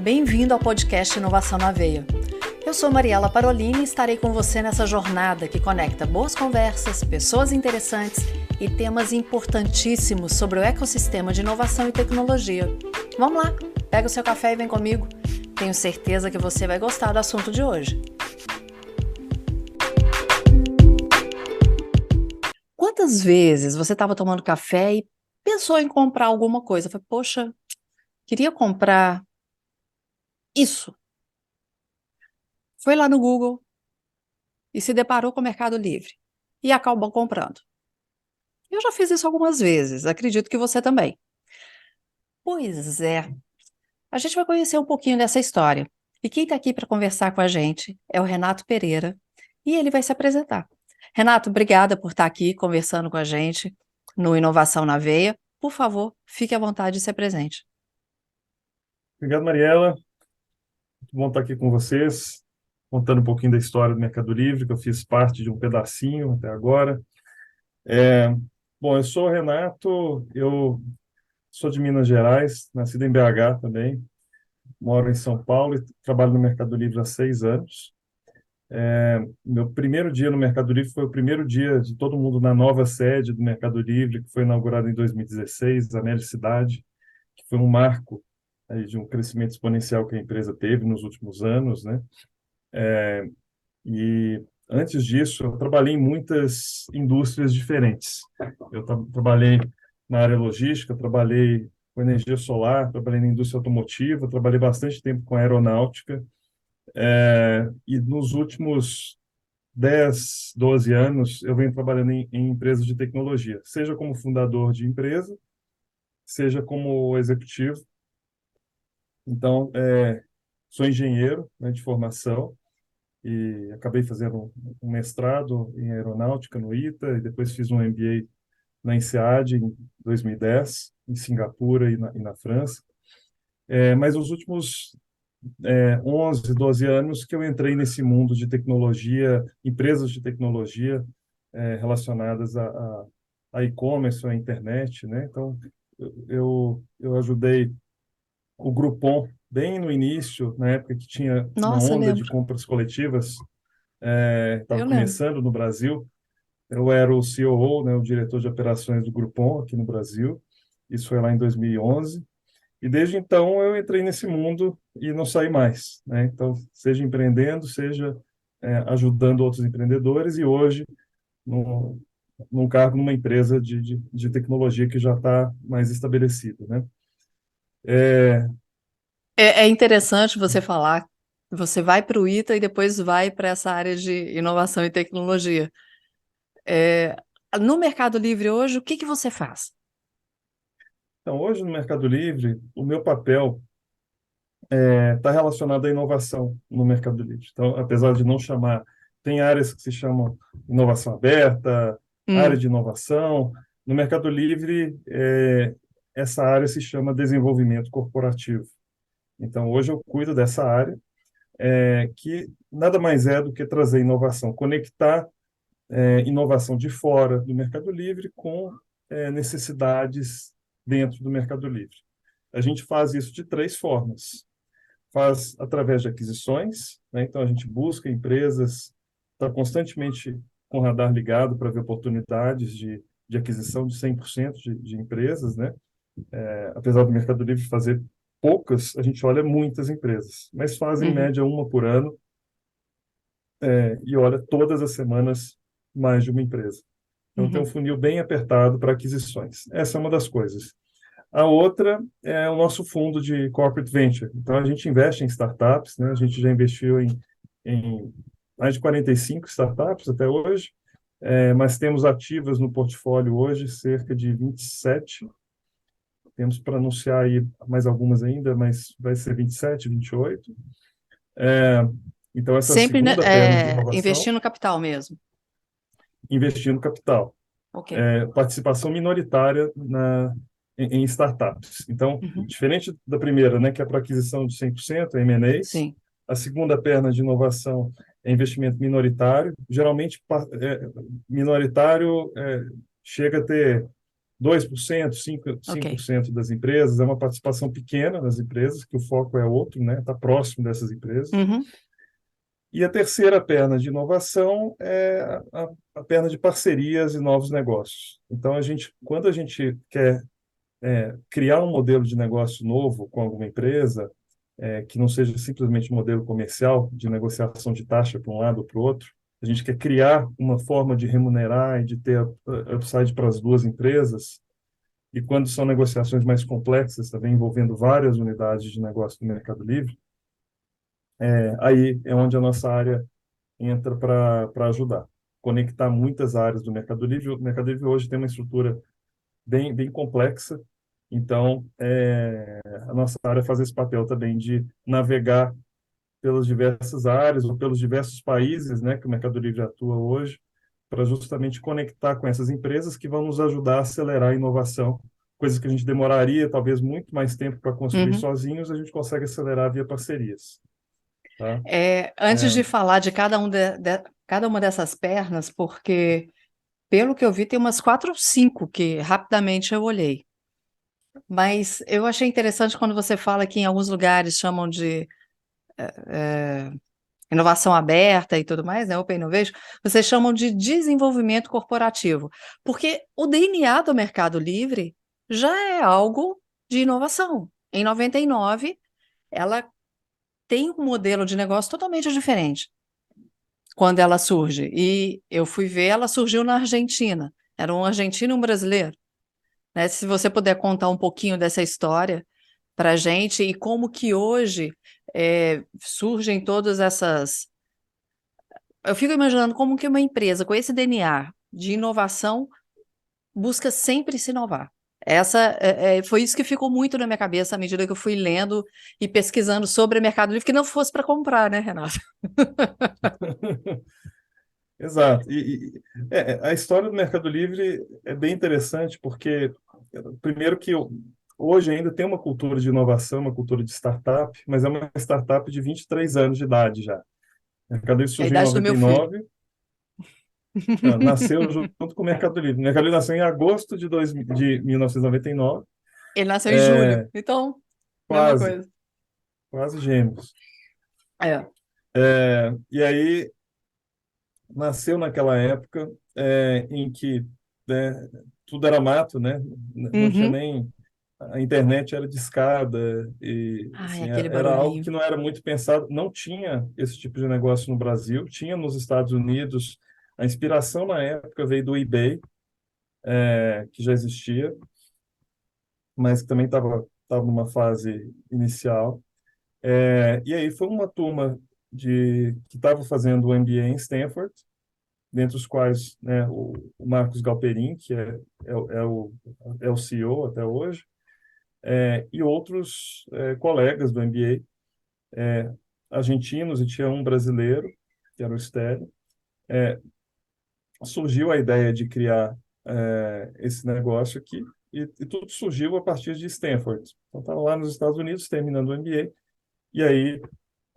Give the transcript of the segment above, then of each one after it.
Bem-vindo ao podcast Inovação na Veia. Eu sou Mariela Parolini e estarei com você nessa jornada que conecta boas conversas, pessoas interessantes e temas importantíssimos sobre o ecossistema de inovação e tecnologia. Vamos lá, pega o seu café e vem comigo. Tenho certeza que você vai gostar do assunto de hoje. Quantas vezes você estava tomando café e pensou em comprar alguma coisa? Foi, poxa, queria comprar isso. Foi lá no Google e se deparou com o Mercado Livre e acabou comprando. Eu já fiz isso algumas vezes, acredito que você também. Pois é, a gente vai conhecer um pouquinho dessa história. E quem está aqui para conversar com a gente é o Renato Pereira e ele vai se apresentar. Renato, obrigada por estar aqui conversando com a gente no Inovação na Veia. Por favor, fique à vontade de ser presente. Obrigado, Mariela. Muito bom estar aqui com vocês, contando um pouquinho da história do Mercado Livre, que eu fiz parte de um pedacinho até agora. Bom, eu sou o Renato, eu sou de Minas Gerais, nascido em BH também, moro em São Paulo e trabalho no Mercado Livre há 6 anos. Meu primeiro dia no Mercado Livre foi o primeiro dia de todo mundo na nova sede do Mercado Livre, que foi inaugurada em 2016, a Cidade, que foi um marco aí de um crescimento exponencial que a empresa teve nos últimos anos, né? E antes disso, eu trabalhei em muitas indústrias diferentes. Eu trabalhei na área logística, trabalhei com energia solar, trabalhei na indústria automotiva, trabalhei bastante tempo com aeronáutica. E nos últimos 10, 12 anos, eu venho trabalhando em empresas de tecnologia, seja como fundador de empresa, seja como executivo. Então, sou engenheiro, né, de formação, e acabei fazendo um mestrado em aeronáutica no ITA e depois fiz um MBA na INSEAD em 2010, em Singapura e na França. Mas os últimos 11, 12 anos que eu entrei nesse mundo de tecnologia, empresas de tecnologia relacionadas a e-commerce, à internet, né? Então, eu ajudei o Groupon bem no início, na época que tinha uma Nossa, onda de lembro. compras coletivas, estava Eu lembro. começando no Brasil. Eu era o COO, né, o diretor de operações do Groupon aqui no Brasil. Isso foi lá em 2011. E desde então eu entrei nesse mundo e não saí mais, né? Então, seja empreendendo, seja ajudando outros empreendedores e hoje no, num cargo numa empresa de tecnologia que já está mais estabelecida, né? É, É interessante você falar, você vai para o ITA e depois vai para essa área de inovação e tecnologia. É, no Mercado Livre hoje, o que que você faz? então, hoje no Mercado Livre, o meu papel está relacionado à inovação no Mercado Livre. Então, apesar de não chamar, tem áreas que se chamam inovação aberta, área Hum, de inovação. No Mercado Livre, essa área se chama desenvolvimento corporativo. Então, hoje eu cuido dessa área, que nada mais é do que trazer inovação, conectar inovação de fora do Mercado Livre com necessidades dentro do Mercado Livre. A gente faz isso de três formas. Faz através de aquisições, né? Então a gente busca empresas, está constantemente com o radar ligado para ver oportunidades de aquisição de 100% de empresas, né? Apesar do Mercado Livre fazer poucas, a gente olha muitas empresas, mas faz em uhum, média uma por ano, e olha todas as semanas mais de uma empresa. Então tem um uhum. funil bem apertado para aquisições. Essa é uma das coisas. A outra é o nosso fundo de corporate venture. Então, a gente investe em startups, né? A gente já investiu em mais de 45 startups até hoje, mas temos ativas no portfólio hoje cerca de 27. Temos para anunciar aí mais algumas ainda, mas vai ser 27, 28. É, então, essa é a Sempre, né, segunda perna de inovação, investir no capital mesmo. investindo capital. Ok. Participação minoritária em startups. Então, Uhum, diferente da primeira, né, que é para aquisição de 100%, M&As, sim. a segunda perna de inovação é investimento minoritário. Geralmente, minoritário chega a ter 2%, 5%, Ok. 5% das empresas, é uma participação pequena das empresas, que o foco é outro, né? Está próximo dessas empresas. Uhum, E a terceira perna de inovação é a perna de parcerias e novos negócios. Então, quando a gente quer criar um modelo de negócio novo com alguma empresa, que não seja simplesmente um modelo comercial de negociação de taxa para um lado ou para o outro, a gente quer criar uma forma de remunerar e de ter upside para as duas empresas, e quando são negociações mais complexas, também envolvendo várias unidades de negócio do Mercado Livre, aí é onde a nossa área entra para ajudar. Conectar muitas áreas do Mercado Livre. O Mercado Livre hoje tem uma estrutura bem complexa, então a nossa área faz esse papel também de navegar pelas diversas áreas ou pelos diversos países, né, que o Mercado Livre atua hoje, para justamente conectar com essas empresas que vão nos ajudar a acelerar a inovação, coisas que a gente demoraria talvez muito mais tempo para construir uhum. sozinhos, a gente consegue acelerar via parcerias, tá? Antes É, de falar de cada uma dessas pernas, porque, pelo que eu vi, tem umas 4 ou 5 que rapidamente eu olhei. Mas eu achei interessante quando você fala que em alguns lugares chamam de eh, inovação aberta e tudo mais, né, Open Innovation, vocês chamam de desenvolvimento corporativo, porque o DNA do Mercado Livre já é algo de inovação. Em 99, ela tem um modelo de negócio totalmente diferente quando ela surge. E eu fui ver, ela surgiu na Argentina. Era um argentino e um brasileiro, né? Se você puder contar um pouquinho dessa história para a gente e como que hoje surgem todas essas. Eu fico imaginando como que uma empresa com esse DNA de inovação busca sempre se inovar. Foi isso que ficou muito na minha cabeça à medida que eu fui lendo e pesquisando sobre o Mercado Livre, que não fosse para comprar, né, Renato? exato. A história do Mercado Livre é bem interessante porque, primeiro que hoje ainda tem uma cultura de inovação, uma cultura de startup, mas é uma startup de 23 anos de idade já. O Mercado Livre É a surgiu em idade do meu filho. 99, nasceu junto com o Mercado Livre. O Mercado Livre nasceu em agosto de 1999, Ele nasceu em julho, é, então, mesma quase, coisa. quase gêmeos. É. E aí nasceu naquela época em que, né, tudo era mato, né? Não tinha Uhum. nem a internet era discada e Ai, assim aquele era algo barulhinho. que não era muito pensado. Não tinha esse tipo de negócio no Brasil, tinha nos Estados Unidos. A inspiração na época veio do eBay, que já existia, mas que também estava numa fase inicial. E aí foi uma turma que estava fazendo o MBA em Stanford, dentre os quais, né, o Marcos Galperin, que é, o, é o é o CEO até hoje, e outros colegas do MBA, argentinos, e tinha um brasileiro, que era o Stélio. Surgiu a ideia de criar esse negócio aqui, e tudo surgiu a partir de Stanford. Então, estava lá nos Estados Unidos, terminando o MBA, e aí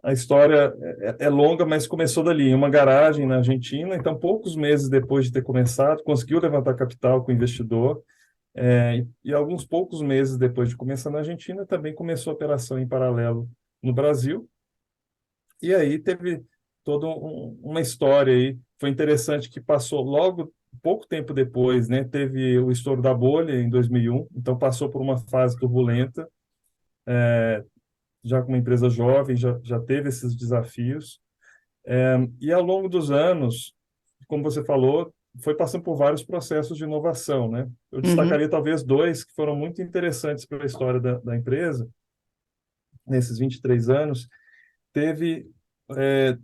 a história é longa, mas começou dali, em uma garagem na Argentina. Então, poucos meses depois de ter começado, conseguiu levantar capital com o investidor. E alguns poucos meses depois de começar na Argentina, também começou a operação em paralelo no Brasil. E aí teve toda uma história aí. Foi interessante que passou logo, pouco tempo depois, né? Teve o estouro da bolha em 2001. Então, passou por uma fase turbulenta, já com uma empresa jovem, já teve esses desafios. E ao longo dos anos, como você falou, foi passando por vários processos de inovação, né? Eu Uhum. destacaria talvez dois que foram muito interessantes para a história da empresa, nesses 23 anos. Teve, é,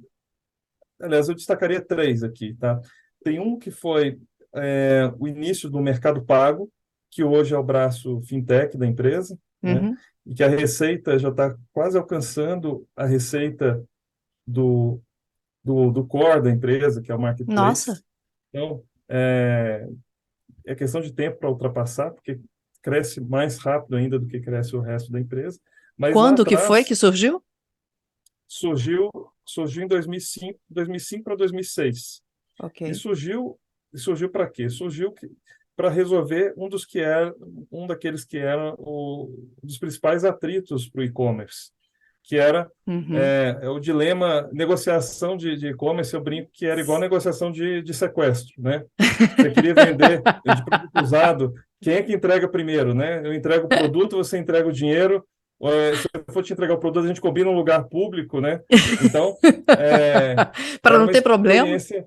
aliás, eu destacaria três aqui, tá? Tem um que foi o início do Mercado Pago, que hoje é o braço fintech da empresa, né? Uhum. E que a receita já está quase alcançando a receita do, do core da empresa, que é o Nossa, marketplace. Então, é questão de tempo para ultrapassar, porque cresce mais rápido ainda do que cresce o resto da empresa. Mas lá quando que foi atrás que surgiu? surgiu, surgiu em 2005 para 2006. Ok. E surgiu para quê? Surgiu para resolver um daqueles que era um dos principais atritos para o e-commerce, que era Uhum. o dilema, negociação de e-commerce, eu brinco que era igual negociação de sequestro, né? Você queria vender de produto usado, quem é que entrega primeiro, né? Eu entrego o produto, você entrega o dinheiro. Se eu for te entregar o produto, a gente combina um lugar público, né? Então, Para era não uma ter problema? experiência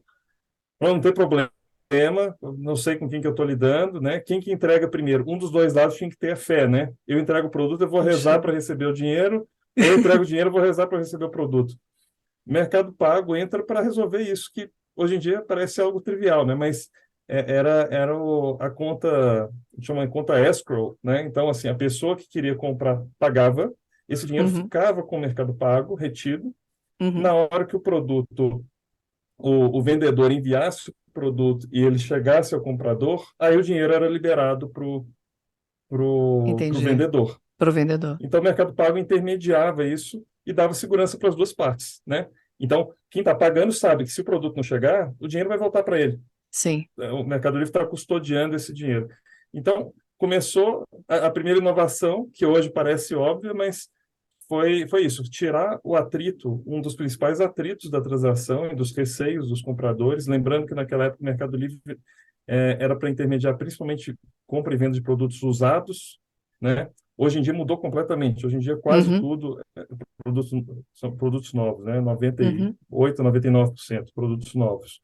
para não ter problema. Eu não sei com quem que eu estou lidando, né? Quem que entrega primeiro? Um dos dois lados tinha que ter a fé, né? Eu entrego o produto, eu vou rezar Puxa. para receber o dinheiro, ou eu entrego o dinheiro, eu vou rezar para receber o produto. O Mercado Pago entra para resolver isso, que hoje em dia parece algo trivial, né? Mas a conta, chama de conta escrow, né? Então, assim, a pessoa que queria comprar pagava, esse dinheiro Uhum, ficava com o Mercado Pago retido. uhum. Na hora que o vendedor enviasse o produto e ele chegasse ao comprador, aí o dinheiro era liberado pro Entendi. vendedor. Para o vendedor. Então, o Mercado Pago intermediava isso e dava segurança para as duas partes, né? Então, quem está pagando sabe que se o produto não chegar, o dinheiro vai voltar para ele. Sim. O Mercado Livre está custodiando esse dinheiro. Então, começou a primeira inovação, que hoje parece óbvia, mas foi isso, tirar o atrito, um dos principais atritos da transação e dos receios dos compradores. Lembrando que naquela época o Mercado Livre era para intermediar principalmente compra e venda de produtos usados, né? Hoje em dia mudou completamente. Hoje em dia quase Uhum, tudo produtos, são produtos novos, né? uhum. 98, 99% produtos novos.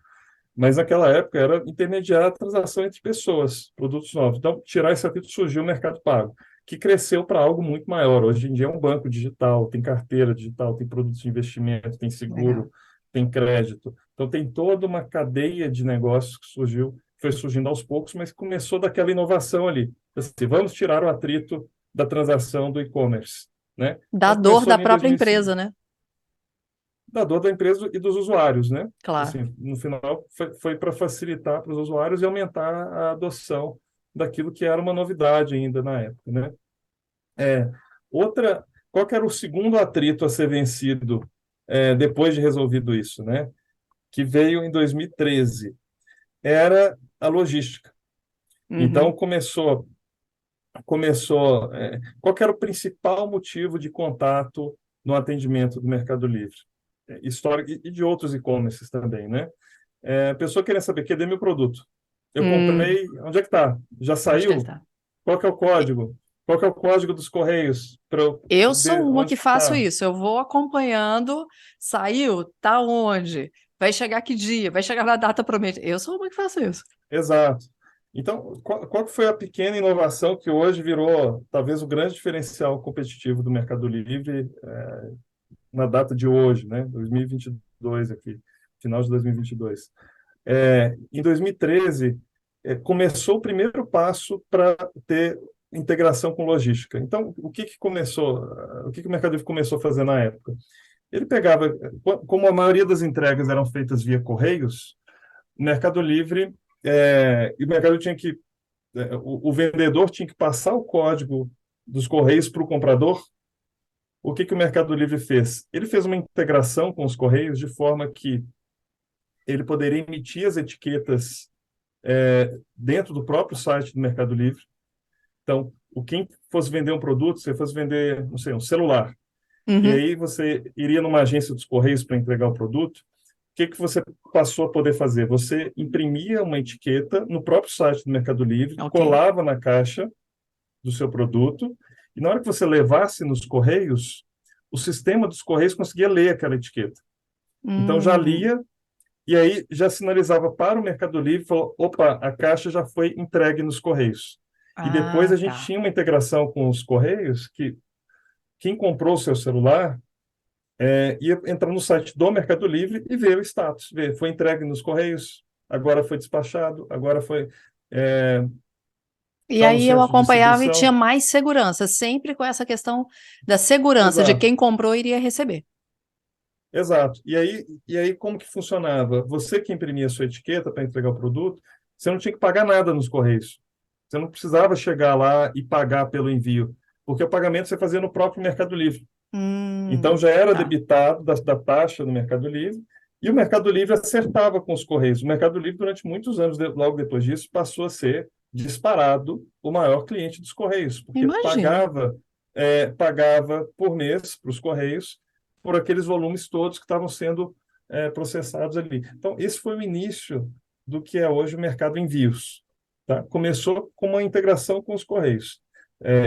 Mas naquela época era intermediar a transação entre pessoas, produtos novos. Então, tirar esse atrito surgiu o Mercado Pago, que cresceu para algo muito maior. Hoje em dia é um banco digital, tem carteira digital, tem produtos de investimento, tem Legal. seguro, tem crédito. Então, tem toda uma cadeia de negócios que surgiu, foi surgindo aos poucos, mas começou daquela inovação ali. Assim, vamos tirar o atrito da transação do e-commerce, né? Da Então, dor começou da ali em própria 2005 empresa, né? da dor da empresa e dos usuários, né? Claro. Assim, no final, foi para facilitar para os usuários e aumentar a adoção daquilo que era uma novidade ainda na época, né? É, outra, qual que era o segundo atrito a ser vencido depois de resolvido isso, né? Que veio em 2013, era a logística. Então Uhum, qual que era o principal motivo de contato no atendimento do Mercado Livre? História e de outros e-commerces também, né? A pessoa queria saber, cadê meu produto? Eu Hum, comprei, onde é que tá? Já onde que ele saiu? está? Qual que é o código? Qual que é o código dos Correios para eu Eu sou ver uma onde que que faço está? isso. Eu vou acompanhando. Saiu? Tá onde? Vai chegar que dia? Vai chegar na data prometida? Eu sou uma que faço isso. Exato. Então, qual que foi a pequena inovação que hoje virou talvez o grande diferencial competitivo do Mercado Livre na data de hoje, né? 2022 aqui, final de 2022. Em 2013, começou o primeiro passo para ter integração com logística. Então, o que que o Mercado Livre começou a fazer na época? Ele pegava, como a maioria das entregas eram feitas via correios, o Mercado Livre, e o Mercado tinha que, o vendedor tinha que passar o código dos correios para o comprador. O que que o Mercado Livre fez? Ele fez uma integração com os correios de forma que ele poderia emitir as etiquetas dentro do próprio site do Mercado Livre. Então, quem fosse vender um produto, você fosse vender, não sei, um celular, e Uhum, aí você iria numa agência dos Correios para entregar o produto, o que que você passou a poder fazer? Você imprimia uma etiqueta no próprio site do Mercado Livre, ok. colava na caixa do seu produto, e na hora que você levasse nos Correios, o sistema dos Correios conseguia ler aquela etiqueta. Então já Hum, lia e aí já sinalizava para o Mercado Livre, falou, opa, a caixa já foi entregue nos Correios. E depois ah, a gente tá. tinha uma integração com os Correios que quem comprou o seu celular ia entrar no site do Mercado Livre e ver o status, ver, foi entregue nos Correios, agora foi despachado, agora foi E tá no aí eu centro de acompanhava e tinha distribuição. mais segurança, sempre com essa questão da segurança de Exato, quem comprou iria receber. exato. E aí como que funcionava? Você que imprimia a sua etiqueta para entregar o produto, você não tinha que pagar nada nos Correios. Você não precisava chegar lá e pagar pelo envio, porque o pagamento você fazia no próprio Mercado Livre. Então já era Tá. debitado da taxa do Mercado Livre e o Mercado Livre acertava com os Correios. O Mercado Livre, durante muitos anos, logo depois disso, passou a ser disparado o maior cliente dos Correios, porque Imagino. pagava por mês para os Correios por aqueles volumes todos que estavam sendo processados ali. Então, esse foi o início do que é hoje o mercado envios. Tá? Começou com uma integração com os Correios,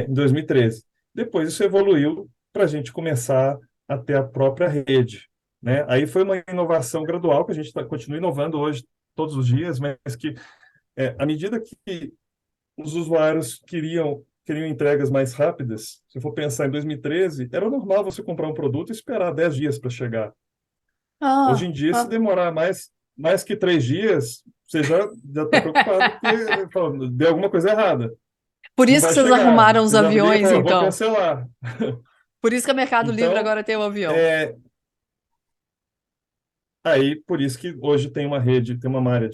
em 2013. Depois isso evoluiu para a gente começar a ter a própria rede. Né? Aí foi uma inovação gradual, que a gente continua inovando hoje todos os dias, mas que, à medida que os usuários queriam entregas mais rápidas, se for pensar em 2013, era normal você comprar um produto e esperar 10 dias para chegar. Hoje Ah, em dia, se ah. demorar mais que 3 dias, você já está preocupado porque fala, deu alguma coisa errada. Por Não isso que vai vocês chegar. arrumaram os Você já liga e aviões, fala, vou então. cancelar. Por isso que a Mercado Livre Então, agora tem o avião. é, aí, por isso que hoje tem uma rede, tem uma malha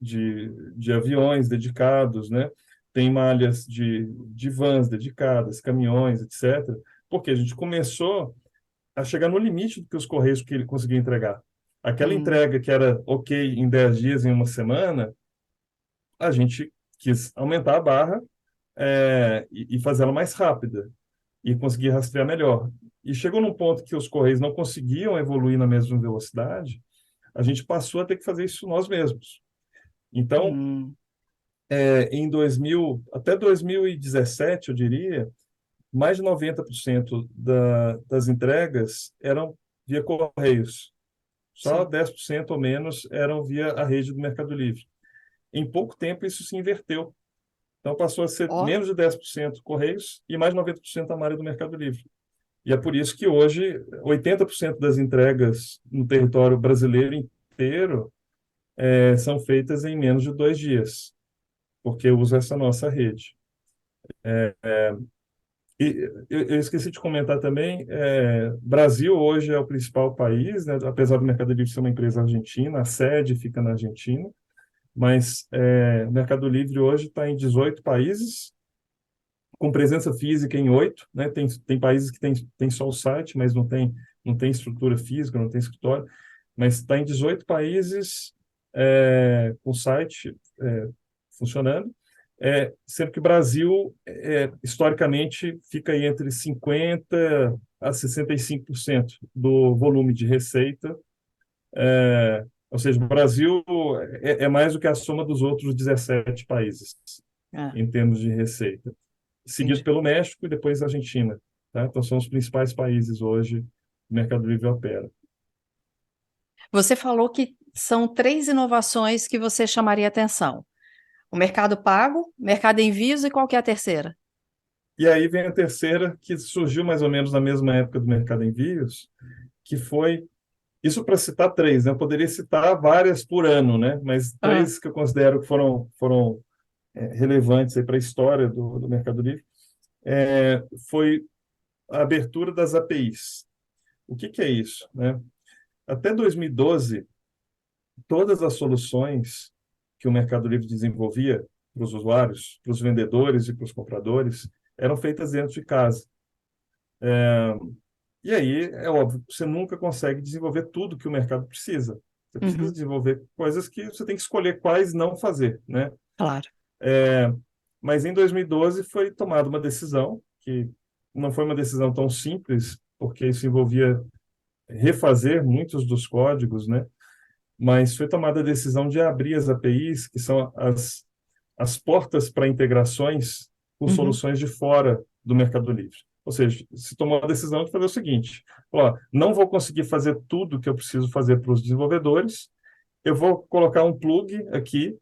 de aviões dedicados, né? Tem malhas de vans dedicadas, caminhões, etc. Porque a gente começou a chegar no limite do que os Correios que ele conseguia entregar. Aquela Hum, entrega que era ok em 10 dias, em uma semana, a gente quis aumentar a barra e fazê-la mais rápida e conseguir rastrear melhor. E chegou num ponto que os Correios não conseguiam evoluir na mesma velocidade, a gente passou a ter que fazer isso nós mesmos. Então, hum, em 2000, até 2017, eu diria, mais de 90% das entregas eram via Correios. Só sim. 10% ou menos eram via a rede do Mercado Livre. Em pouco tempo, isso se inverteu. Então, passou a ser Ó, menos de 10% Correios e mais de 90% a malha do Mercado Livre. E é por isso que hoje 80% das entregas no território brasileiro inteiro são feitas em menos de 2 dias, porque usa essa nossa rede. E eu esqueci de comentar também, Brasil hoje é o principal país, né? Apesar do Mercado Livre ser uma empresa argentina, a sede fica na Argentina, mas o Mercado Livre hoje está em 18 países, com presença física em 8, né? Tem países que tem só o site, mas não tem estrutura física, não tem escritório, mas está em 18 países com o site funcionando, sendo que o Brasil, historicamente, fica aí entre 50% a 65% do volume de receita. Ou seja, o Brasil é mais do que a soma dos outros 17 países, é, em termos de receita. Seguido entendi. pelo México e depois a Argentina. Tá? Então, são os principais países hoje que o Mercado Livre opera. Você falou que são três inovações que você chamaria atenção. O Mercado Pago, Mercado Envios e qual que é a terceira? E aí vem a terceira, que surgiu mais ou menos na mesma época do Mercado Envios, que foi isso para citar três, né? Eu poderia citar várias por ano, né? Mas Ah, três que eu considero que foram relevantes para a história do Mercado Livre foi a abertura das APIs. O que é isso, né? Até 2012, todas as soluções que o Mercado Livre desenvolvia para os usuários, para os vendedores e para os compradores, eram feitas dentro de casa. E aí, é óbvio, você nunca consegue desenvolver tudo que o mercado precisa. Você precisa uhum, desenvolver coisas que você tem que escolher quais não fazer, né? claro. Mas em 2012 foi tomada uma decisão, que não foi uma decisão tão simples, porque isso envolvia refazer muitos dos códigos, né? Mas foi tomada a decisão de abrir as APIs, que são as portas para integrações com Uhum, soluções de fora do Mercado Livre. Ou seja, se tomou a decisão de fazer o seguinte: ó, não vou conseguir fazer tudo que eu preciso fazer para os desenvolvedores, eu vou colocar um plug aqui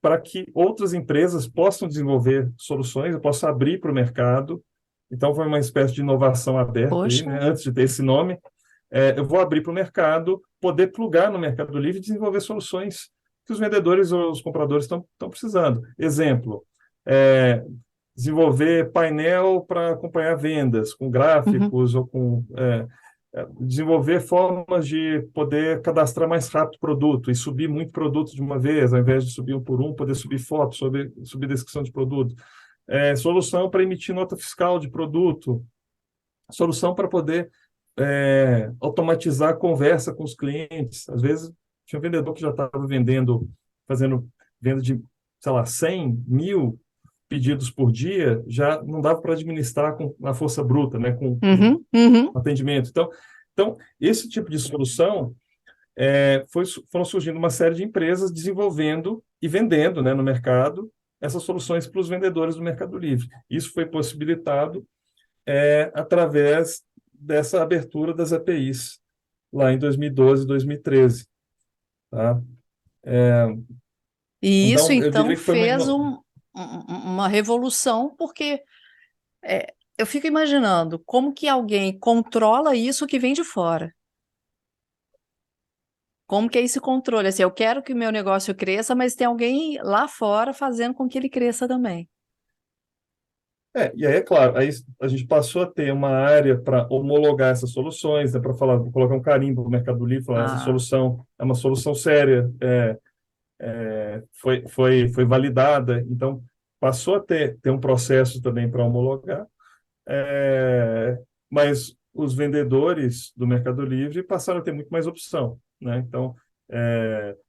para que outras empresas possam desenvolver soluções, eu posso abrir para o mercado. Então, foi uma espécie de inovação aberta aí, poxa, né? Antes de ter esse nome, eu vou abrir para o mercado, poder plugar no Mercado Livre e desenvolver soluções que os vendedores ou os compradores estão precisando. Exemplo, é, desenvolver painel para acompanhar vendas, com uhum, gráficos ou com desenvolver formas de poder cadastrar mais rápido o produto e subir muito produto de uma vez, ao invés de subir um por um, poder subir fotos, subir descrição de produto. Solução para emitir nota fiscal de produto, solução para poder automatizar a conversa com os clientes. Às vezes, tinha um vendedor que já estava fazendo venda de sei lá, 100, 1000 pedidos por dia, já não dava para administrar na força bruta, né, com Uhum, uhum. atendimento. Então, esse tipo de solução foram surgindo uma série de empresas desenvolvendo e vendendo, né, no mercado essas soluções para os vendedores do Mercado Livre. Isso foi possibilitado através dessa abertura das APIs lá em 2012, 2013, tá? E isso, Então, eu então, diria que foi fez uma revolução, porque eu fico imaginando como que alguém controla isso que vem de fora. Como que é esse controle? Assim, eu quero que o meu negócio cresça, mas tem alguém lá fora fazendo com que ele cresça também. e aí, é claro, aí a gente passou a ter uma área para homologar essas soluções, né, para falar, colocar um carimbo no Mercado Livre, falar, essa Ah, solução é uma solução séria, foi validada, então passou a ter um processo também para homologar, mas os vendedores do Mercado Livre passaram a ter muito mais opção, né? Então,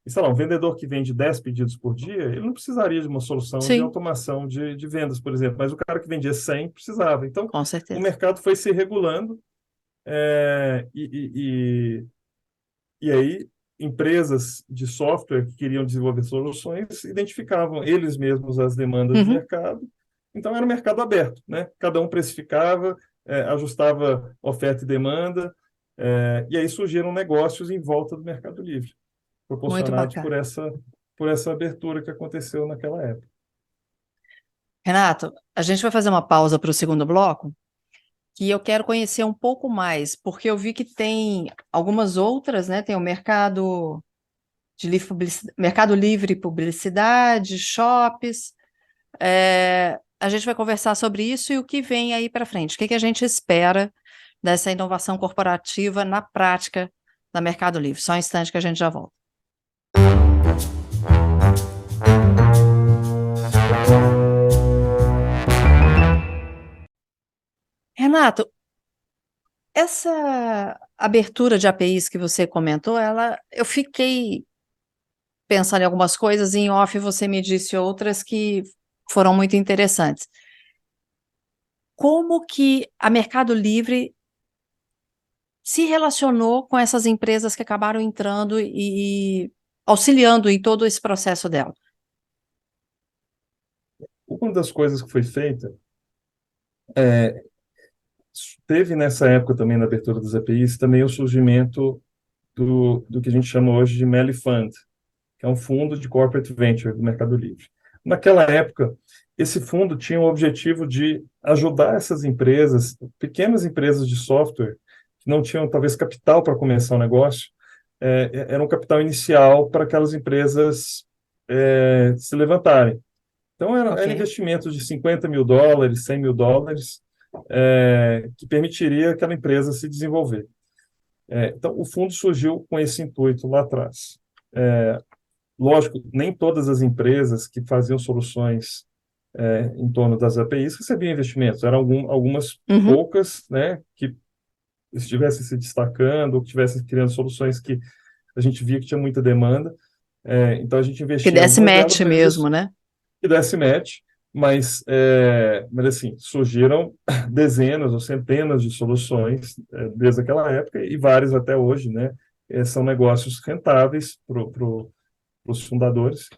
sei lá, um vendedor que vende 10 pedidos por dia, ele não precisaria de uma solução de sim, automação de vendas, por exemplo, mas o cara que vendia 100 precisava. Então, com o certeza. mercado foi se regulando, e aí empresas de software que queriam desenvolver soluções identificavam eles mesmos as demandas do Uhum, mercado. Então, era um mercado aberto, né? Cada um precificava, ajustava oferta e demanda, e aí surgiram negócios em volta do Mercado Livre, muito proporcionados bacana. por essa abertura que aconteceu naquela época. Renato, a gente vai fazer uma pausa para o segundo bloco, que eu quero conhecer um pouco mais, porque eu vi que tem algumas outras, né? Tem o Mercado Livre Publicidade, shops. A gente vai conversar sobre isso e o que vem aí para frente. O que que a gente espera dessa inovação corporativa na prática da Mercado Livre? Só um instante que a gente já volta. Renato, essa abertura de APIs que você comentou, eu fiquei pensando em algumas coisas, e em off você me disse outras que foram muito interessantes. Como que a Mercado Livre se relacionou com essas empresas que acabaram entrando e auxiliando em todo esse processo dela? Uma das coisas que foi feita, teve nessa época também, na abertura das APIs, também o surgimento do que a gente chama hoje de Melly Fund, que é um fundo de corporate venture do Mercado Livre. Naquela época, esse fundo tinha o objetivo de ajudar essas empresas, pequenas empresas de software, que não tinham talvez capital para começar o negócio, era um capital inicial para aquelas empresas se levantarem. Então, era Ok. investimentos de US$ 50.000, US$ 100.000, que permitiria aquela empresa se desenvolver. Então, o fundo surgiu com esse intuito lá atrás. Lógico, nem todas as empresas que faziam soluções em torno das APIs recebiam investimentos. Eram algumas Uhum. poucas, né, que estivessem se destacando ou que estivessem criando soluções que a gente via que tinha muita demanda. Então, a gente Que investia em desse algumas delas, match mas mesmo, isso né? que desse match. Mas assim, surgiram dezenas ou centenas de soluções desde aquela época e várias até hoje, né? São negócios rentáveis para os fundadores.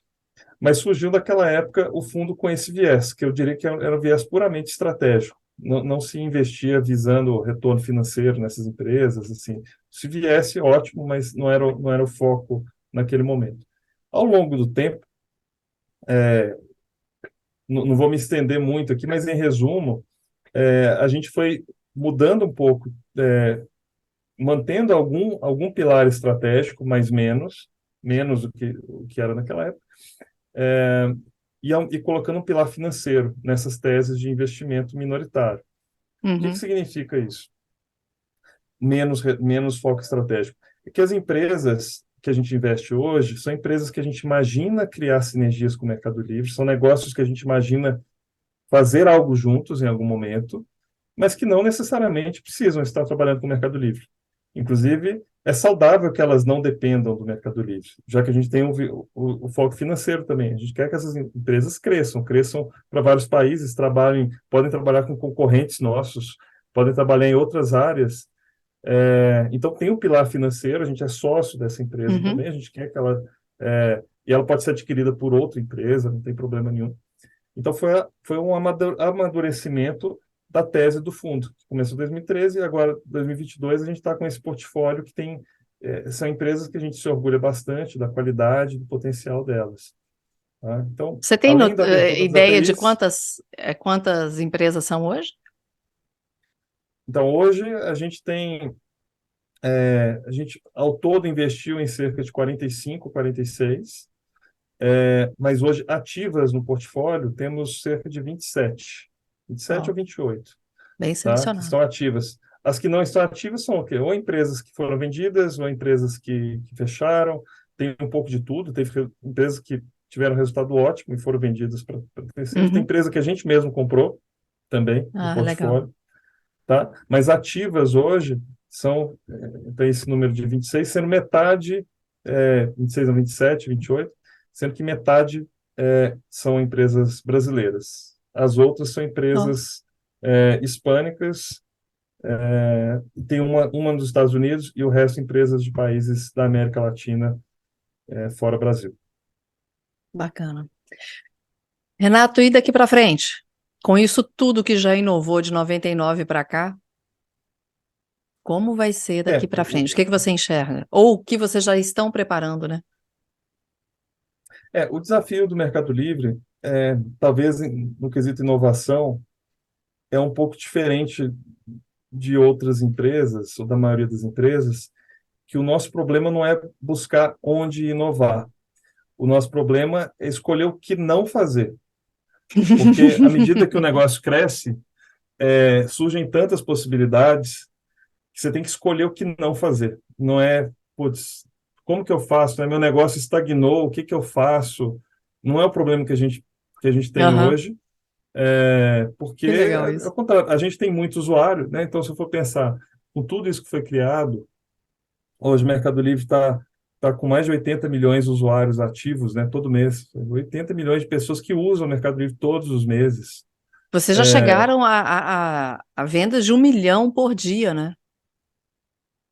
Mas surgiu daquela época o fundo com esse viés, que eu diria que era um viés puramente estratégico. Não se investia visando retorno financeiro nessas empresas, assim. Se viesse, ótimo, mas não era o foco naquele momento. Ao longo do tempo, não vou me estender muito aqui, mas em resumo, a gente foi mudando um pouco, mantendo algum pilar estratégico, mas menos do que era naquela época, e colocando um pilar financeiro nessas teses de investimento minoritário. O que Uhum. significa isso? Menos foco estratégico. É que as empresas que a gente investe hoje são empresas que a gente imagina criar sinergias com o Mercado Livre, são negócios que a gente imagina fazer algo juntos em algum momento, mas que não necessariamente precisam estar trabalhando com o Mercado Livre. Inclusive, é saudável que elas não dependam do Mercado Livre, já que a gente tem o foco financeiro também. A gente quer que essas empresas cresçam para vários países, podem trabalhar com concorrentes nossos, podem trabalhar em outras áreas. Então, tem um pilar financeiro, a gente é sócio dessa empresa Uhum. também, a gente quer que ela. E ela pode ser adquirida por outra empresa, não tem problema nenhum. Então, foi um amadurecimento da tese do fundo. Começou em 2013 e agora, 2022, a gente está com esse portfólio que tem. São empresas que a gente se orgulha bastante da qualidade, do potencial delas. Tá? Então, Você tem além da abertura dos ideia de APIs, quantas empresas são hoje? então hoje a gente ao todo investiu em cerca de 45, 46, mas hoje ativas no portfólio temos cerca de 27 Ó, ou 28, bem tá? Que selecionado. estão ativas. As que não estão ativas são o quê? Ou empresas que foram vendidas, ou empresas que fecharam. Tem um pouco de tudo. Teve empresas que tiveram resultado ótimo e foram vendidas para terceiros. Tem Uhum. empresa que a gente mesmo comprou também no Ah, legal. portfólio, tá? Mas ativas hoje tem esse número de 26, sendo metade, 26 a 27, 28, sendo que metade são empresas brasileiras. As outras são Ó, empresas hispânicas, tem uma nos Estados Unidos e o resto empresas de países da América Latina, fora Brasil. bacana. Renato, e daqui para frente? Com isso tudo que já inovou de 99 para cá, como vai ser daqui É, para frente? O que você enxerga? Ou o que vocês já estão preparando, né? o desafio do Mercado Livre, talvez no quesito inovação, é um pouco diferente de outras empresas, ou da maioria das empresas, que o nosso problema não é buscar onde inovar. O nosso problema é escolher o que não fazer. Porque à medida que o negócio cresce, surgem tantas possibilidades que você tem que escolher o que não fazer. Não é, putz, como que eu faço? Né? Meu negócio estagnou, o que que eu faço? Não é o problema que a gente tem Aham, hoje, porque que legal isso. ao contrário, a gente tem muito usuário, né? Então, se eu for pensar com tudo isso que foi criado, hoje o Mercado Livre tá com mais de 80 milhões de usuários ativos, né? Todo mês. 80 milhões de pessoas que usam o Mercado Livre todos os meses. Vocês já chegaram a vendas de 1 milhão por dia, né?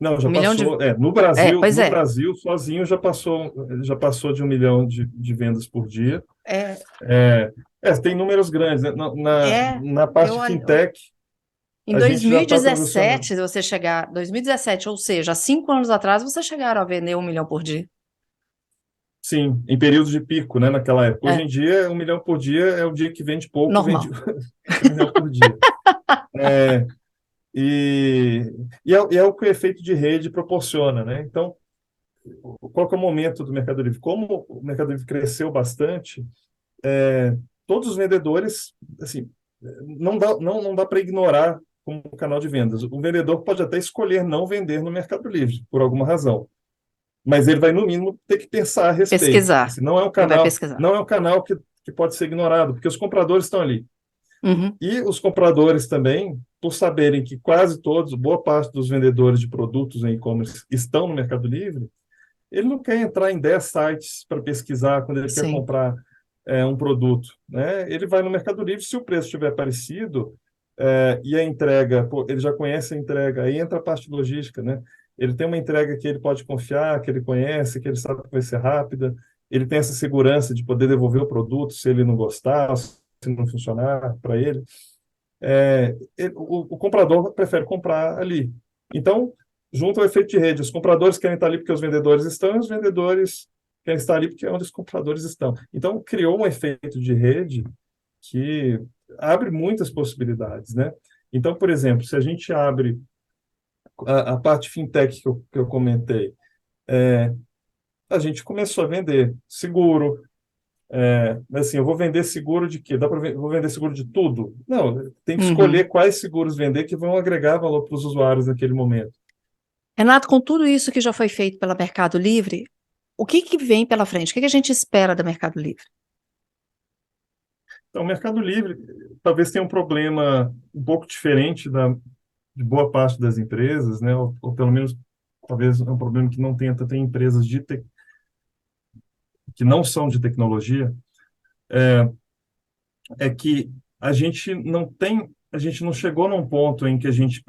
Não, já 1 milhão de. passou. No Brasil, Pois no é. Brasil sozinho já passou de 1 milhão de vendas por dia. É, É, tem números grandes, né? Na eu parte olho. fintech, Em a gente já está transacionando. 2017, você chegar, 2017, ou seja, há 5 anos atrás, vocês chegaram a vender 1 milhão por dia. Sim, em períodos de pico, né? Naquela época. Hoje É, em dia, 1 milhão por dia é o dia que vende pouco, vende normal. 1 milhão por dia. É, e, e é o que o efeito de rede proporciona, né? Então, qual que é o momento do Mercado Livre? Como o Mercado Livre cresceu bastante, todos os vendedores, assim, não dá para ignorar como canal de vendas. O vendedor pode até escolher não vender no Mercado Livre, por alguma razão, mas ele vai, no mínimo, ter que pensar a respeito. Pesquisar. Assim, não é um Ele vai canal, pesquisar. não é um canal que pode ser ignorado, porque os compradores estão ali. Uhum, E os compradores também, por saberem que quase todos, boa parte dos vendedores de produtos em e-commerce estão no Mercado Livre, ele não quer entrar em 10 sites para pesquisar quando ele quer sim. comprar um produto, né? Ele vai no Mercado Livre, se o preço estiver parecido, e a entrega, pô, ele já conhece a entrega, aí entra a parte logística, né? Ele tem uma entrega que ele pode confiar, que ele conhece, que ele sabe que vai ser rápida, ele tem essa segurança de poder devolver o produto se ele não gostar, se não funcionar para ele. O comprador prefere comprar ali. Então, junto ao efeito de rede, os compradores querem estar ali porque os vendedores estão, e os vendedores querem estar ali porque é onde os compradores estão. Então, criou um efeito de rede que abre muitas possibilidades, né? Então, por exemplo, se a gente abre a parte fintech que eu comentei, a gente começou a vender seguro. Mas assim, eu vou vender seguro de quê? Vou vender seguro de tudo? Não, tem que Uhum. escolher quais seguros vender que vão agregar valor para os usuários naquele momento. Renato, com tudo isso que já foi feito pela Mercado Livre, o que que vem pela frente? O que que a gente espera da Mercado Livre? Então, o Mercado Livre talvez tenha um problema um pouco diferente de boa parte das empresas, né? Ou pelo menos talvez é um problema que não tenha tanto em empresas que não são de tecnologia, é que a gente não chegou num ponto em que a gente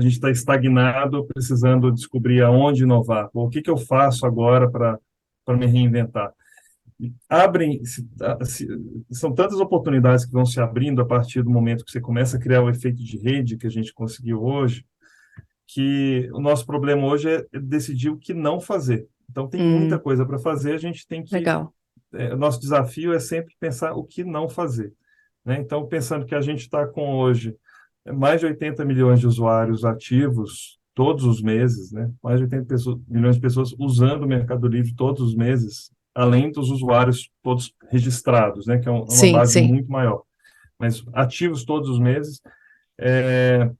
está estagnado, precisando descobrir aonde inovar. Ou o que que eu faço agora para me reinventar? Abrem, são tantas oportunidades que vão se abrindo a partir do momento que você começa a criar o efeito de rede que a gente conseguiu hoje, que o nosso problema hoje é decidir o que não fazer. Então, tem muita Hum, coisa para fazer, a gente tem que. legal. O nosso desafio é sempre pensar o que não fazer, né? Então, pensando que a gente está com hoje mais de 80 milhões de usuários ativos todos os meses, né? Mais de 80 milhões de pessoas usando o Mercado Livre todos os meses, além dos usuários todos registrados, né? Que é uma Sim, base sim. muito maior. Mas ativos todos os meses. é,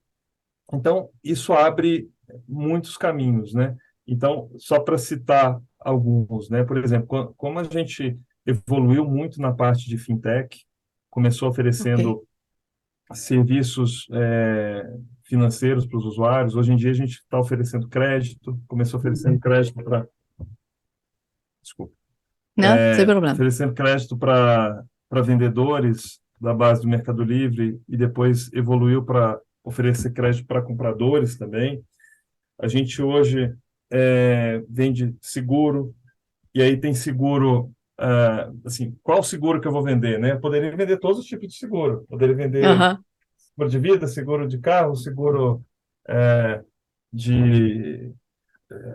então, isso abre muitos caminhos, né? Então, só para citar alguns, né? Por exemplo, como a gente evoluiu muito na parte de fintech, começou Ok. oferecendo serviços financeiros para os usuários. Hoje em dia a gente está oferecendo crédito, começou oferecendo crédito para, desculpa, Não, sem problema. oferecendo crédito para vendedores da base do Mercado Livre e depois evoluiu para oferecer crédito para compradores também. A gente hoje vende seguro, e aí tem seguro, assim, qual seguro que eu vou vender, né? Eu poderia vender todos os tipos de seguro. Poderia vender Aham. seguro de vida, seguro de carro, seguro de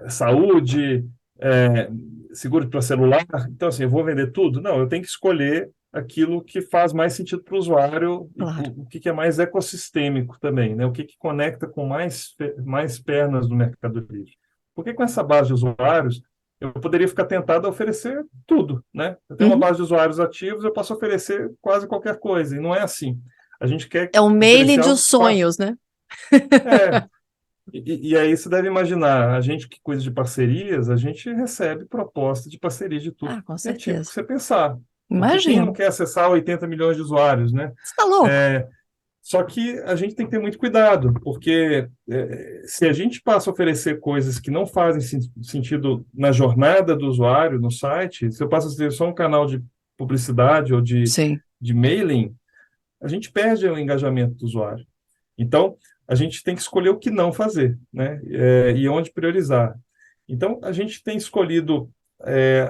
saúde, é, seguro para celular. Então, assim, eu vou vender tudo? Não, eu tenho que escolher aquilo que faz mais sentido para o usuário e Claro. o que que é mais ecossistêmico também, né? O que que conecta com mais pernas do Mercado Livre. Porque com essa base de usuários, eu poderia ficar tentado a oferecer tudo, né? Eu tenho uma Uhum. base de usuários ativos, eu posso oferecer quase qualquer coisa, e não é assim. A gente quer É um mailing diferenciar dos os espaços. sonhos, né? É, e aí você deve imaginar, a gente que cuida de parcerias, a gente recebe proposta de parceria de tudo Ah, com que é tipo que certeza. você pensar. Porque quem não Imagino. quer acessar 80 milhões de usuários, né? Você está louco? Só que a gente tem que ter muito cuidado, porque se a gente passa a oferecer coisas que não fazem sentido na jornada do usuário, no site, se eu passo a ter só um canal de publicidade ou Sim. de mailing, a gente perde o engajamento do usuário. Então, a gente tem que escolher o que não fazer, né? E onde priorizar. Então, a gente tem escolhido é,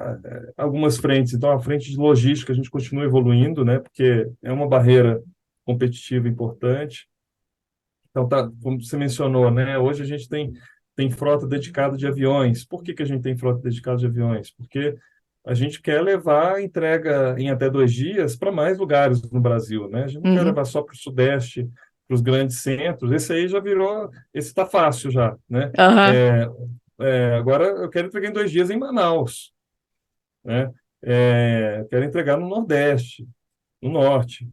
algumas frentes. Então, a frente de logística a gente continua evoluindo, né? Porque é uma barreira competitiva importante. Então, tá, como você mencionou, né? Hoje a gente tem frota dedicada de aviões. Por que que a gente tem frota dedicada de aviões? Porque a gente quer levar a entrega em até 2 dias para mais lugares no Brasil, né? A gente não quer Uhum. levar só para o Sudeste, para os grandes centros. Esse aí já virou, esse está fácil já, né? Aham. É, agora eu quero entregar em 2 dias em Manaus, né? Quero entregar no Nordeste, no Norte,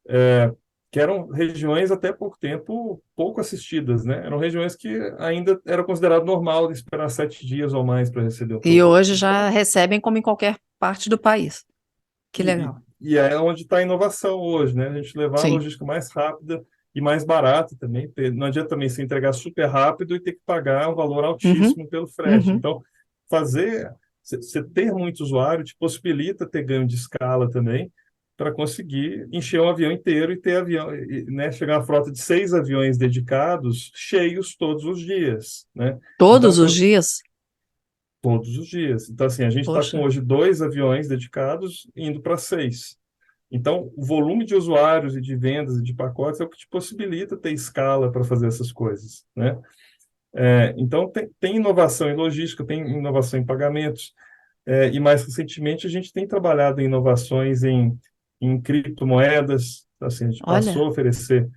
é, que eram regiões até pouco tempo pouco assistidas, né? Eram regiões que ainda era considerado normal esperar 7 dias ou mais para receber o E produto. hoje já Então, recebem como em qualquer parte do país. Que legal. e é onde está a inovação hoje, né? A gente levar a Sim. logística mais rápida e mais barata também. Não adianta também se entregar super rápido e ter que pagar um valor Uhum. altíssimo pelo frete. Uhum. Então, você ter muito usuário te possibilita ter ganho de escala também para conseguir encher um avião inteiro e ter avião, né? Chegar uma frota de 6 aviões dedicados cheios todos os dias, né? Então, Todos os dias? todos os dias. Então, assim, a gente está Poxa. com hoje 2 aviões dedicados indo para 6. Então, o volume de usuários e de vendas e de pacotes é o que te possibilita ter escala para fazer essas coisas, né? Então, tem inovação em logística, tem inovação em pagamentos, e mais recentemente a gente tem trabalhado em inovações em criptomoedas. Assim, a gente passou Olha. a oferecer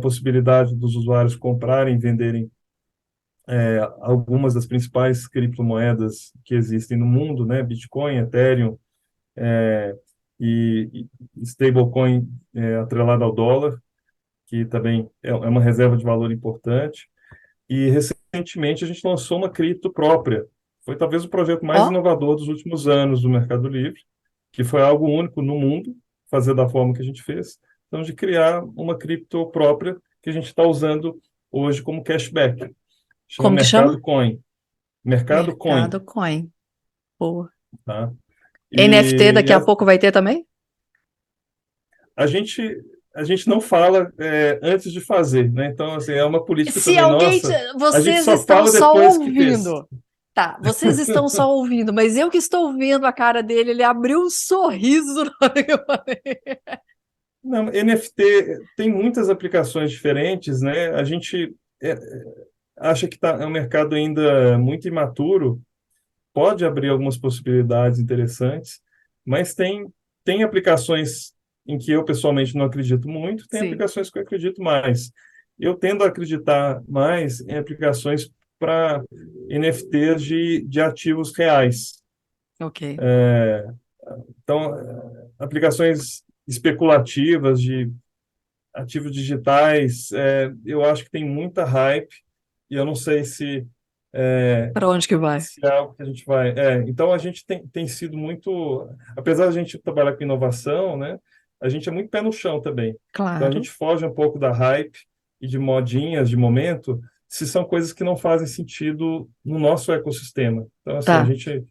possibilidade dos usuários comprarem e venderem algumas das principais criptomoedas que existem no mundo, né? Bitcoin, Ethereum, e stablecoin atrelado ao dólar, que também é uma reserva de valor importante. E recentemente a gente lançou uma cripto própria. Foi talvez o projeto mais Ó. inovador dos últimos anos do Mercado Livre, que foi algo único no mundo, fazer da forma que a gente fez, então de criar uma cripto própria que a gente está usando hoje como cashback. Chama Como que chama? Mercado Coin. Mercado Coin, Mercado Coin. Boa. tá? NFT E daqui a pouco vai ter também? a gente, a gente não fala antes de fazer, né? Então, assim, é uma política Se também alguém. nossa. A gente Vocês só estão fala só depois que fez. ouvindo. Tá, vocês estão só ouvindo, mas eu que estou vendo a cara dele, ele abriu um sorriso na hora que eu falei. Não, NFT tem muitas aplicações diferentes, né? A gente acha que é um mercado ainda muito imaturo, pode abrir algumas possibilidades interessantes, mas tem aplicações em que eu pessoalmente não acredito muito, tem Sim, aplicações que eu acredito mais. Eu tendo a acreditar mais em aplicações para NFTs de ativos reais. ok. Então, aplicações especulativas de ativos digitais, eu acho que tem muita hype e eu não sei Para onde que vai? se é algo que a gente vai. Então, a gente tem sido muito. Apesar de a gente trabalhar com inovação, né, a gente é muito pé no chão também. Então, a Claro. gente foge um pouco da hype e de modinhas de momento, se são coisas que não fazem sentido no nosso ecossistema. Então, assim, a Tá. gente.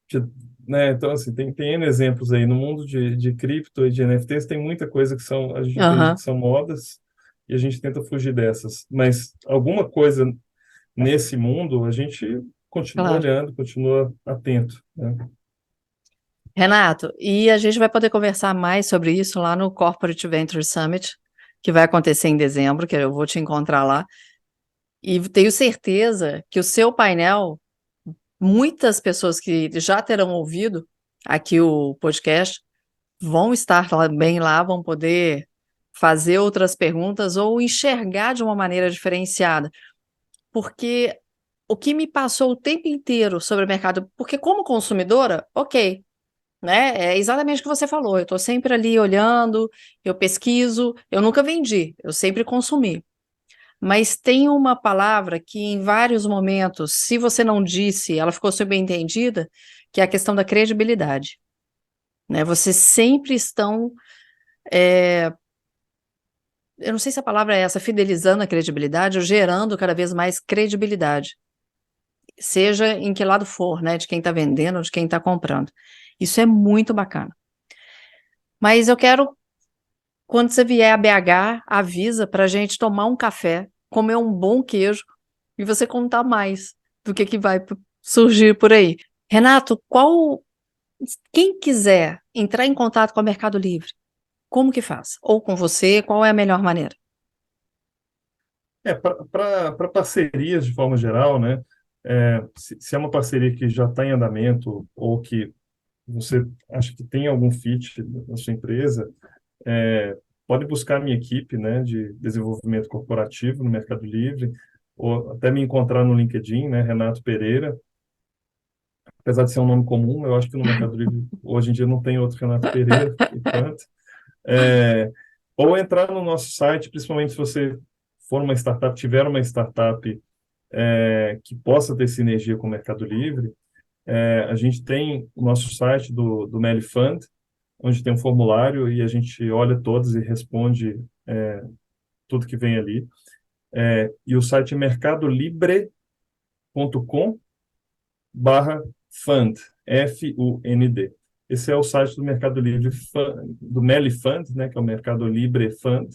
que- Né, então, assim, tem N exemplos aí. No mundo de cripto e de NFTs, tem muita coisa que a gente entende que Aham, são modas e a gente tenta fugir dessas. Mas alguma coisa nesse mundo, a gente continua claro. olhando, continua atento, né? Renato, e a gente vai poder conversar mais sobre isso lá no Corporate Venture Summit, que vai acontecer em dezembro, que eu vou te encontrar lá. E tenho certeza que o seu painel, muitas pessoas que já terão ouvido aqui o podcast, vão estar lá, bem lá, vão poder fazer outras perguntas ou enxergar de uma maneira diferenciada. Porque o que me passou o tempo inteiro sobre o mercado, porque como consumidora, ok, né? É exatamente o que você falou. Eu estou sempre ali olhando, eu pesquiso, eu nunca vendi, eu sempre consumi. Mas tem uma palavra que em vários momentos, se você não disse, ela ficou subentendida, que é a questão da credibilidade, né? Vocês sempre estão, eu não sei se a palavra é essa, fidelizando a credibilidade ou gerando cada vez mais credibilidade, seja em que lado for, né? De quem está vendendo ou de quem está comprando. Isso é muito bacana. Mas eu quero, quando você vier a BH, avisa para a gente tomar um café, comer um bom queijo e você contar mais do que vai surgir por aí. Renato, quem quiser entrar em contato com o Mercado Livre, como que faz? Ou com você, qual é a melhor maneira? Para parcerias de forma geral, né? Se é uma parceria que já está em andamento ou que você acha que tem algum fit na sua empresa, pode buscar a minha equipe, né, de desenvolvimento corporativo no Mercado Livre, ou até me encontrar no LinkedIn, né, Renato Pereira. Apesar de ser um nome comum, eu acho que no Mercado Livre hoje em dia não tem outro Renato Pereira, por enquanto. É, ou entrar no nosso site, principalmente se você for uma startup, tiver uma startup que possa ter sinergia com o Mercado Livre. A gente tem o nosso site do Meli Fund, onde tem um formulário e a gente olha todos e responde tudo que vem ali. E o site é mercadolibre.com/fund, Fund. Esse é o site do Mercado Livre, do Meli Fund, né, que é o Mercado Libre Fund,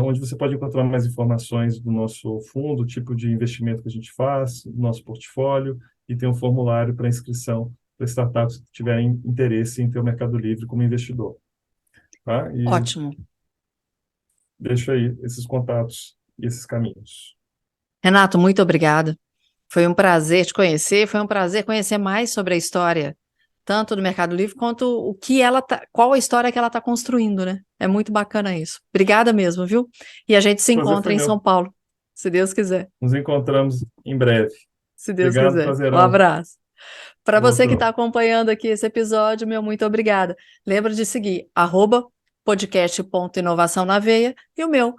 onde você pode encontrar mais informações do nosso fundo, o tipo de investimento que a gente faz, do nosso portfólio, e tem um formulário para inscrição para startups que tiverem interesse em ter o Mercado Livre como investidor. Tá? E Ótimo. deixo aí esses contatos e esses caminhos. Renato, muito obrigada. Foi um prazer te conhecer, foi um prazer conhecer mais sobre a história, tanto do Mercado Livre quanto qual a história que ela está construindo, né? É muito bacana isso. Obrigada mesmo, viu? E a gente se O prazer encontra foi em São meu. Paulo, se Deus quiser. Nos encontramos em breve. Se Deus Obrigado, quiser. Um prazerão. abraço. Para você que está Outro. acompanhando aqui esse episódio, meu muito obrigada. Lembra de seguir @podcast.inovação na veia e o meu,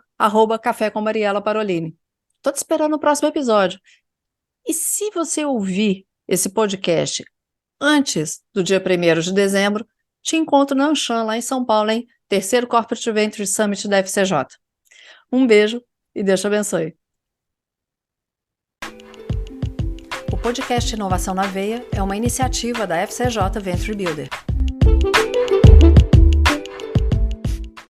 @café com Mariela Parolini. Estou te esperando no próximo episódio. E se você ouvir esse podcast antes do dia 1º de dezembro, te encontro na Anshan, lá em São Paulo, hein? Terceiro Corporate Venture Summit da FCJ. Um beijo E Deus te abençoe. O podcast Inovação na Veia é uma iniciativa da FCJ Venture Builder.